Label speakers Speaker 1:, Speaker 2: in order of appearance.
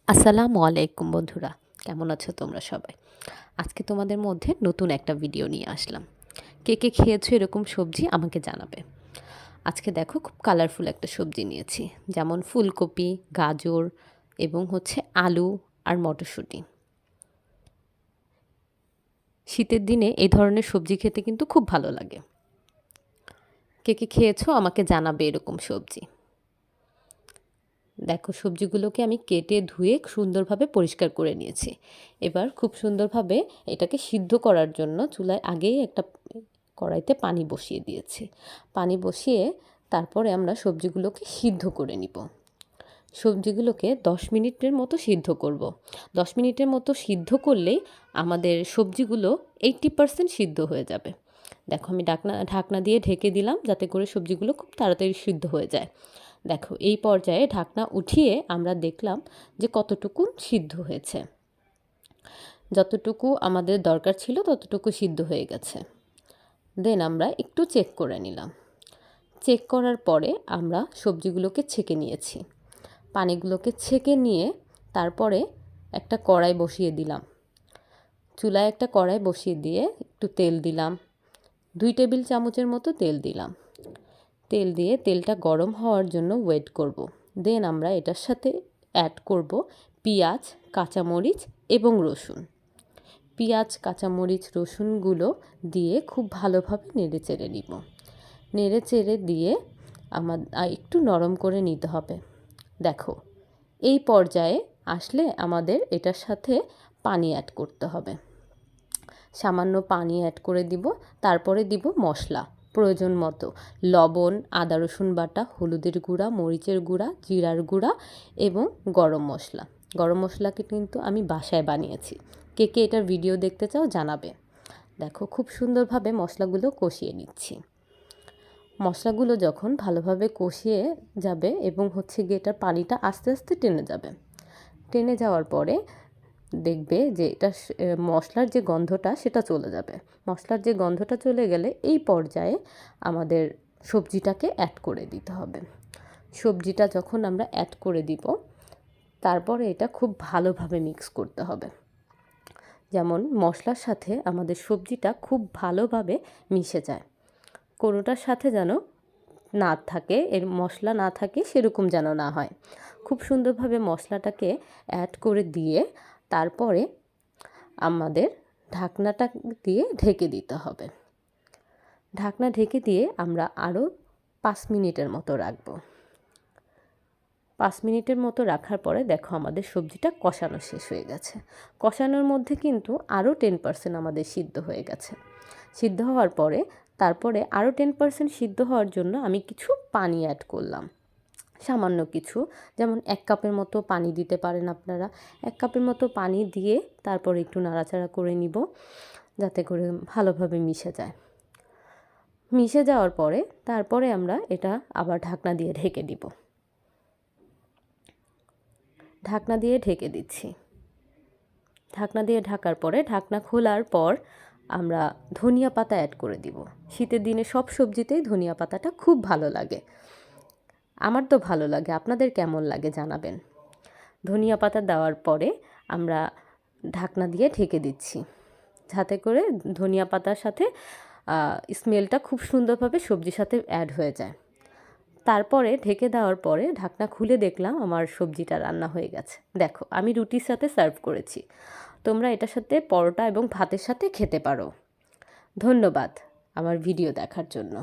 Speaker 1: আসসালামু আলাইকুম বন্ধুরা, কেমন আছো তোমরা সবাই? আজকে তোমাদের মধ্যে নতুন একটা ভিডিও নিয়ে আসলাম। কে কে খেয়েছো এরকম সবজি আমাকে জানাবে। আজকে দেখো খুব কালারফুল একটা সবজি নিয়েছি, যেমন ফুলকপি, গাজর এবং আলু আর মটরশুঁটি। শীতের দিনে এই ধরনের সবজি খেতে কিন্তু খুব ভালো লাগে। কে কে খেয়েছো আমাকে জানাবে এরকম সবজি। দেখো সবজিগুলোকে আমি কেটে ধুয়ে সুন্দরভাবে পরিষ্কার করে নিয়েছি। এবার খুব সুন্দরভাবে এটাকে সিদ্ধ করার জন্য চুলায় আগেই একটা কড়াইতে পানি বসিয়ে দিয়েছি। পানি বসিয়ে তারপরে আমরা সবজিগুলোকে সিদ্ধ করে নিব। সবজিগুলোকে 10 মিনিটের মতো সিদ্ধ করব। 10 মিনিটের মতো সিদ্ধ করলেই আমাদের সবজিগুলো 80% সিদ্ধ হয়ে যাবে। দেখো আমি ঢাকনা দিয়ে ঢেকে দিলাম যাতে করে সবজিগুলো খুব তাড়াতাড়ি সিদ্ধ হয়ে যায়। দেখো এই পর্যায়ে ঢাকনা উঠিয়ে আমরা দেখলাম যে কতটুকু সিদ্ধ হয়েছে। যতটুকু আমাদের দরকার ছিল ততটুকু সিদ্ধ হয়ে গেছে। দেন আমরা একটু চেক করে নিলাম। চেক করার পরে আমরা সবজিগুলোকে ছেঁকে নিয়েছি। পানিগুলোকে ছেঁকে নিয়ে তারপরে একটা কড়াই বসিয়ে দিলাম। চুলায় একটা কড়াই বসিয়ে দিয়ে একটু তেল দিলাম, 2 টেবিল চামচের মতো তেল দিলাম। তেল দিয়ে তেলটা গরম হওয়ার জন্য ওয়েট করব। দেন আমরা এটার সাথে অ্যাড করব পেঁয়াজ, কাঁচামরিচ এবং রসুন। পেঁয়াজ, কাঁচামরিচ, রসুনগুলো দিয়ে খুব ভালোভাবে নেড়ে চেড়ে নিব। নেড়ে চেড়ে দিয়ে একটু নরম করে নিতে হবে। দেখো এই পর্যায়ে আসলে আমাদের এটার সাথে পানি অ্যাড করতে হবে। সামান্য পানি অ্যাড করে দিব। তারপরে দিব মশলা প্রয়োজন মতো, লবণ, আদা রসুন বাটা, হলুদের গুঁড়া, মরিচের গুঁড়া, জিরার গুঁড়া এবং গরম মশলা। গরম মশলাকে কিন্তু আমি বাসায় বানিয়েছি। কে কে এটার ভিডিও দেখতে চাও জানাবে। দেখো খুব সুন্দরভাবে মশলাগুলো কষিয়ে নিচ্ছি। মশলাগুলো যখন ভালোভাবে কষিয়ে যাবে এবং এটার পানিটা আস্তে আস্তে টেনে যাবে। টেনে যাওয়ার পরে দেখবে যে এটা মশলার যে গন্ধটা সেটা চলে যাবে। মশলার যে গন্ধটা চলে গেলে এই পর্যায়ে আমাদের সবজিটাকে অ্যাড করে দিতে হবে। সবজিটা যখন আমরা অ্যাড করে দিব তারপরে এটা খুব ভালোভাবে মিক্স করতে হবে, যেমন মশলার সাথে আমাদের সবজিটা খুব ভালোভাবে মিশে যায়। কোনোটার সাথে যেন না থাকে, এর মশলা না থাকে সেরকম যেন না হয়। খুব সুন্দরভাবে মশলাটাকে অ্যাড করে দিয়ে তারপরে আমাদের ঢাকনাটা দিয়ে ঢেকে দিতে হবে। ঢাকনা ঢেকে দিয়ে আমরা আরও 5 মিনিটের মতো রাখবো। 5 মিনিটের মতো রাখার পরে দেখো আমাদের সবজিটা কষানো শেষ হয়ে গেছে। কষানোর মধ্যে কিন্তু আরও 10% আমাদের সিদ্ধ হয়ে গেছে। সিদ্ধ হওয়ার পরে তারপরে আরও 10% সিদ্ধ হওয়ার জন্য আমি কিছু পানি অ্যাড করলাম, সামান্য কিছু, যেমন 1 কাপের মতো পানি দিতে পারেন আপনারা। 1 কাপের মতো পানি দিয়ে তারপরে একটু নাড়াচাড়া করে নিব যাতে করে ভালোভাবে মিশে যায়। মিশে যাওয়ার পরে তারপরে আমরা এটা আবার ঢাকনা দিয়ে ঢেকে দিব। ঢাকনা দিয়ে ঢেকে দিচ্ছি। ঢাকনা দিয়ে ঢাকার পরে ঢাকনা খোলার পর আমরা ধনিয়া পাতা অ্যাড করে দিব। শীতের দিনে সব সবজিতেই ধনিয়া পাতাটা খুব ভালো লাগে। আমার তো ভালো লাগে, আপনাদের কেমন লাগে জানাবেন। ধনিয়া পাতা দেওয়ার পরে আমরা ঢাকনা দিয়ে ঢেকে দিচ্ছি যাতে করে ধনিয়া পাতার সাথে স্মেলটা খুব সুন্দরভাবে সবজির সাথে অ্যাড হয়ে যায়। তারপরে ঢেকে দেওয়ার পরে ঢাকনা খুলে দেখলাম আমার সবজিটা রান্না হয়ে গেছে। দেখো আমি রুটির সাথে সার্ভ করেছি। তোমরা এটার সাথে পরোটা এবং ভাতের সাথে খেতে পারো। ধন্যবাদ আমার ভিডিও দেখার জন্য।